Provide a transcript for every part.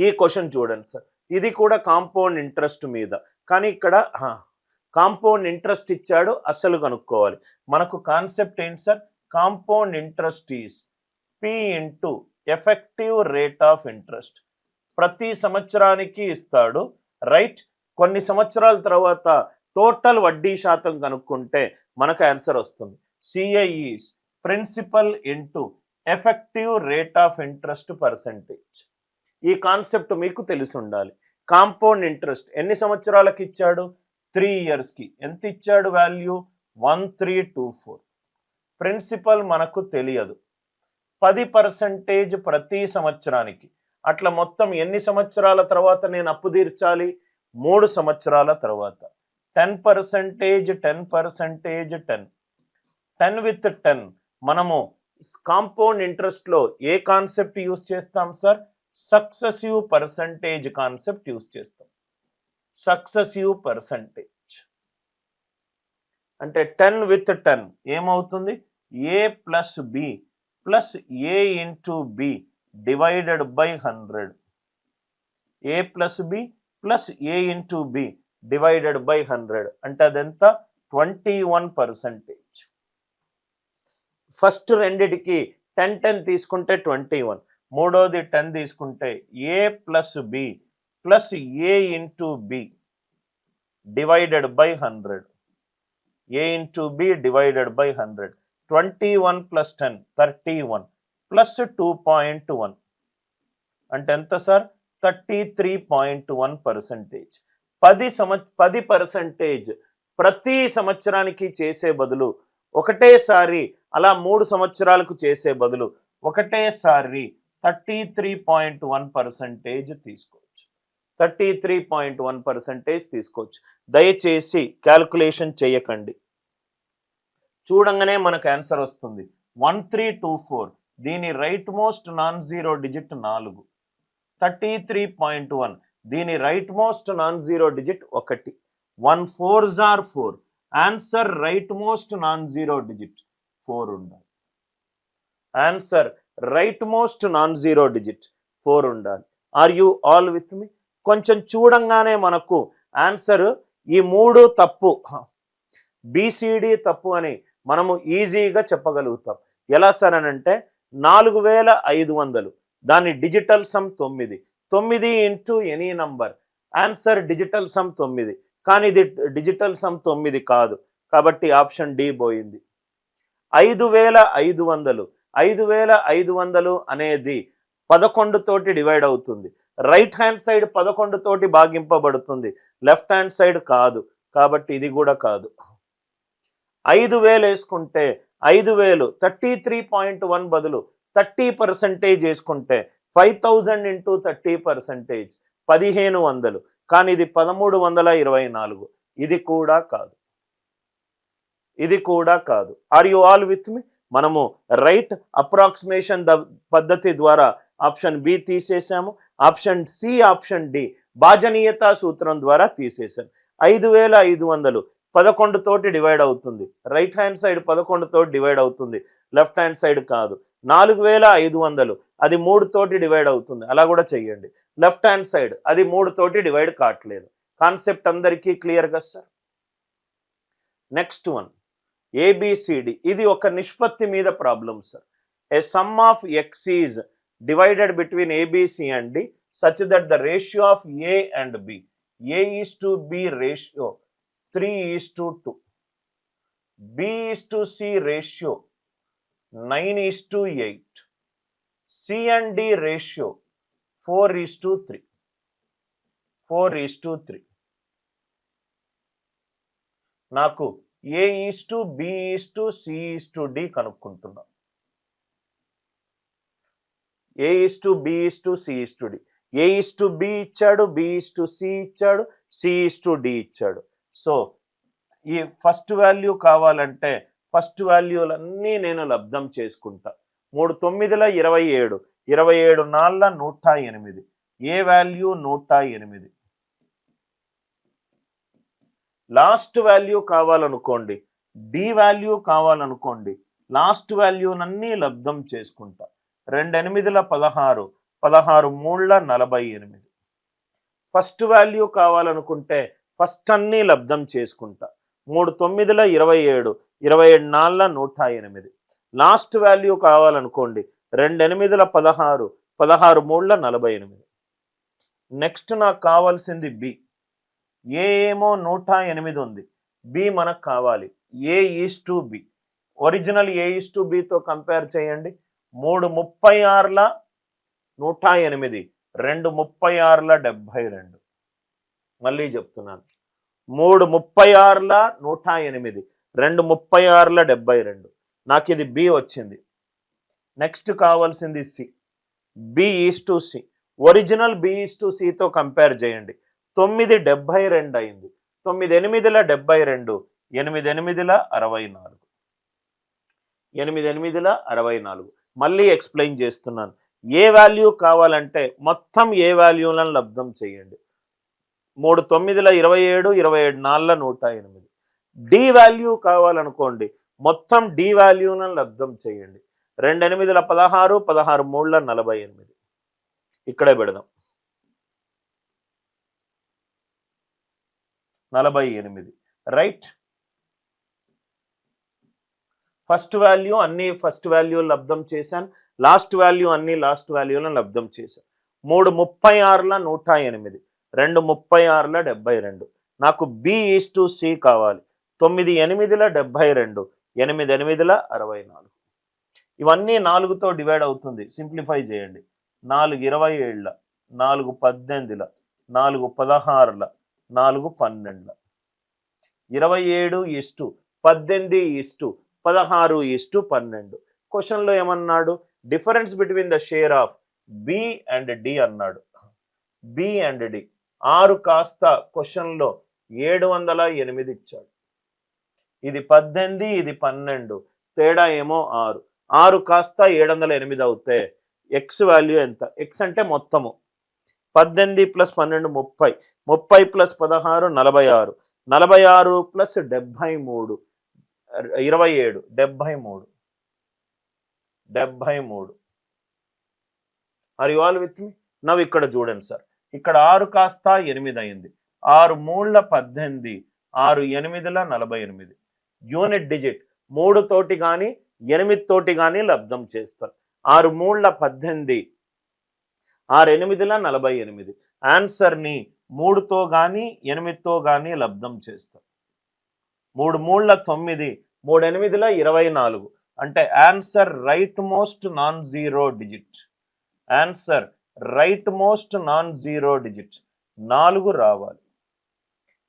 ఈ క్వశ్చన్ చూడండి సార్, ఇది కూడా కాంపౌండ్ ఇంట్రెస్ట్ మీద, కానీ ఇక్కడ కాంపౌండ్ ఇంట్రెస్ట్ ఇచ్చాడు, అసలు కనుక్కోవాలి. మనకు కాన్సెప్ట్ ఏంటి sir, compound interest is P into effective rate of interest. ప్రతి సంవత్సరానికి ఇస్తాడు, రైట్. కొన్ని సంవత్సరాల తర్వాత టోటల్ వడ్డీ శాతం కనుక్కుంటే మనకు ఆన్సర్ వస్తుంది. CI is principal into effective rate of interest percentage. ఈ కాన్సెప్ట్ మీకు తెలిసి ఉండాలి. కాంపౌండ్ ఇంట్రెస్ట్ ఎన్ని సంవత్సరాలకు ఇచ్చాడు, 3 ఇయర్స్కి. ఎంత ఇచ్చాడు వాల్యూ, 1324. ప్రిన్సిపల్ మనకు తెలియదు, 10% ప్రతి సంవత్సరానికి. అట్లా మొత్తం ఎన్ని సంవత్సరాల తర్వాత నేను అప్పు తీర్చాలి, 3 సంవత్సరాల తర్వాత. 10%, 10%, 10 విత్ 10. మనము కాంపౌండ్ ఇంట్రెస్ట్ లో ఏ కాన్సెప్ట్ యూజ్ చేస్తాం sir, successive percentage concept use చేస్తాం. సక్సెసివ్ పర్సంటేజ్ అంటే 10 విత్ 10 ఏమవుతుంది, A plus B plus A into B divided by 100. A plus B plus A into B divided by 100 అంటే అదెంత, 21%. First రెండిటికి 10 తీసుకుంటే 21, మూడోది 10 తీసుకుంటే A plus B plus A into B divided by 100. A into B divided by 100. 21 plus 10 31 plus 2.1 అంటే ఎంత sir, 33.1%. 10% ప్రతి సంవత్సరానికి చేసే బదులు ఒకటేసారి అలా 3 సంవత్సరాలకు చేసే బదులు ఒకటేసారి 33.1% తీసుకోవచ్చు. 33.1% తీసుకోవచ్చు. దయచేసి క్యాల్కులేషన్ చేయకండి, చూడంగానే మనకు ఆన్సర్ వస్తుంది. 1324 దీని right most non zero digit 4. 33.1 దీని right most non zero digit 1. 1 4s are 4. Answer right most non zero digit 4 ఉండాలి. Answer right most non zero digit 4 ఉండాలి. ఆర్ యు ఆల్ విత్ మీ? కొంచెం చూడంగానే మనకు ఆన్సర్ ఈ 3 తప్పు, BCD తప్పు అని మనము ఈజీగా చెప్పగలుగుతాం. ఎలా సార్ అని అంటే 4500 దాని digital sum 9. 9 into any number, answer digital sum 9, కానీ ఇది డిజిటల్ సమ్ 9 కాదు, కాబట్టి ఆప్షన్ డి పోయింది. 5500 అనేది 11 తోటి డివైడ్ అవుతుంది. రైట్ హ్యాండ్ సైడ్ 11 తోటి భాగింపబడుతుంది, లెఫ్ట్ హ్యాండ్ సైడ్ కాదు, కాబట్టి ఇది కూడా కాదు. 5000 వేసుకుంటే 5000 33.1 బదులు 30% వేసుకుంటే 5000 ఇంటూ 30% 1500, కానీ ఇది 1324. ఇది కూడా కాదు, ఇది కూడా కాదు. Are you all with me? మనము రైట్ అప్రాక్సిమేషన్ పద్ధతి ద్వారా ఆప్షన్ బి తీసేసాము, ఆప్షన్ సి, ఆప్షన్ డి భాజనీయతా సూత్రం ద్వారా తీసేసాం. 5500 11 తోటి డివైడ్ అవుతుంది, రైట్ హ్యాండ్ సైడ్ 11 తోటి డివైడ్ అవుతుంది, లెఫ్ట్ హ్యాండ్ సైడ్ కాదు. 4500 అది 3 తోటి డివైడ్ అవుతుంది, అలా కూడా చెయ్యండి. లెఫ్ట్ హ్యాండ్ సైడ్ అది 3 తోటి డివైడ్ కావట్లేదు. కాన్సెప్ట్ అందరికీ క్లియర్ కదా సార్? Next one ABCD. ఇది ఒక నిష్పత్తి మీద problem sir. A some of X is divided between ABC and D such that the ratio of A and B, A is to B ratio 3:2, B is to C ratio 9:8, C and D ratio 4:3. 4:3. నాకు A is to B is to C is to D కనుక్కుంటున్నా. A is to B is to C is to D. A is to B ఇచ్చాడు, B is to C ఇచ్చాడు, C is to D ఇచ్చాడు. So ఈ first value కావాలంటే first వాల్యూలన్నీ నేను లబ్ధం చేసుకుంటా. 3 9ల 27, 27 4ల 108. A value 108. లాస్ట్ వాల్యూ కావాలనుకోండి, డి వాల్యూ కావాలనుకోండి, లాస్ట్ వాల్యూనన్నీ లబ్ధం చేసుకుంటా. 2 8ల 16, 16 మూళ్ళ 48. ఫస్ట్ వాల్యూ కావాలనుకుంటే ఫస్ట్ అన్నీ లబ్ధం చేసుకుంటా. 3 9ల 27, 27 4ల 108. లాస్ట్ వాల్యూ కావాలనుకోండి 2 8ల 16, 16 మూళ్ళ 48. నెక్స్ట్ నాకు కావాల్సింది బి. ఏ ఏమో 108 ఉంది, బి మనకు కావాలి. A is to B, original A is to బితో కంపేర్ చేయండి. 3 36ల 108, 2 36ల 72. మళ్ళీ చెప్తున్నాను, 3 36ల 108, 2 36ల 72. నాకు ఇది బి వచ్చింది. నెక్స్ట్ కావాల్సింది C. B is to C, original B is to సితో కంపేర్ చేయండి. 9 72 అయింది, 9 8ల 72, 8 8ల 64, 8 8ల 64. మళ్ళీ ఎక్స్ప్లెయిన్ చేస్తున్నాను. ఏ వాల్యూ కావాలంటే మొత్తం ఏ వాల్యూలను లబ్ధం చేయండి. 3 9ల 27, 27 4ల 108. డి వాల్యూ కావాలనుకోండి, మొత్తం డి వాల్యూలను లబ్ధం చేయండి. 2 8ల 16, 16 మూళ్ళ 48. ఇక్కడే పెడదాం. 48, రైట్. ఫస్ట్ వాల్యూ అన్ని ఫస్ట్ వాల్యూ లబ్ధం చేశాను, లాస్ట్ వాల్యూ అన్ని లాస్ట్ వాల్యూలను లబ్ధం చేశాను. 3 36ల 108, 2 36ల 72. నాకు బి ఈజ్ టు సి కావాలి. 9 8ల 72, 8 8ల 64. ఇవన్నీ 4తో డివైడ్ అవుతుంది, సింప్లిఫై చేయండి. 4 27ల, 4 18ల, 4 16ల, 4 12ల. 27 ఈస్టు 18 ఈస్టు 16 ఈస్టు 12. క్వశ్చన్లో ఏమన్నాడు? Difference between the share of B and D అన్నాడు. బి అండ్ డి 6 కాస్త క్వశ్చన్లో 708 ఇచ్చాడు. ఇది 18, ఇది 12, తేడా ఏమో 6. 6 కాస్త 708 అవుతే ఎక్స్ వాల్యూ ఎంత? ఎక్స్ అంటే మొత్తము 18 + 12 30, 30 + 16 46, 46 + 73 27, 73. Are you all with me? Now ఇక్కడ చూడండి సార్, ఇక్కడ 6 కాస్త 8 అయింది. 6 మూళ్ళ 18, 6 8ల 48. యూనిట్ డిజిట్ 3 తోటి కానీ 8 తోటి కానీ లబ్ధం చేస్తారు. 6 మూళ్ళ 18, 6 8ల 48. ఆన్సర్ని 3తో కానీ 8తో కానీ లబ్ధం చేస్తారు. 3 మూళ్ళ 9, 3 8ల 24. అంటే answer right most non zero digit. Answer right most non zero digit 4 రావాలి.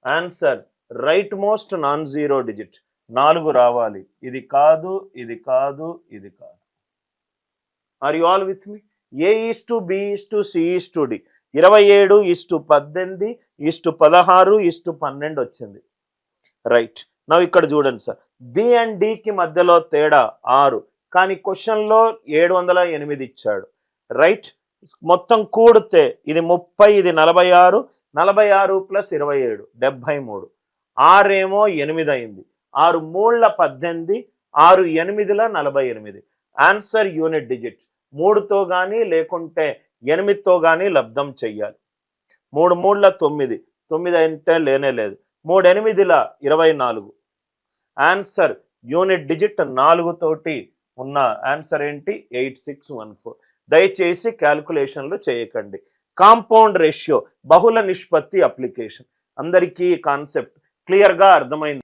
Answer right most non zero digit 4 రావాలి. ఇది కాదు, ఇది కాదు, ఇది కాదు. Are you all with me? A is to B is to C is to D. 27 is to 18 is to 16 is to 12 వచ్చింది, right. నా ఇక్కడ చూడండి సార్, బి అండ్ డికి మధ్యలో తేడా 6, కానీ క్వశ్చన్లో 708 ఇచ్చాడు, రైట్. మొత్తం కూడితే ఇది 30, ఇది 46, 46 + 27 73. 6 ఏమో 8 అయింది. 6 మూళ్ళ 18, 6 8ల 48. ఆన్సర్ యూనిట్ డిజిట్ 3తో కానీ లేకుంటే 8తో కానీ లబ్ధం చెయ్యాలి. 3 మూళ్ళ 9, 9 అంటే లేనే లేదు. 3 8ల 24. ఆన్సర్ యూనిట్ డిజిట్ 4 తోటి ఉన్న ఆన్సర్ ఏంటి? 8614. దయచేసి క్యాల్కులేషన్లు చేయకండి. కాంపౌండ్ రేషియో, బహుళ నిష్పత్తి అప్లికేషన్. అందరికీ కాన్సెప్ట్ క్లియర్గా అర్థమైంది.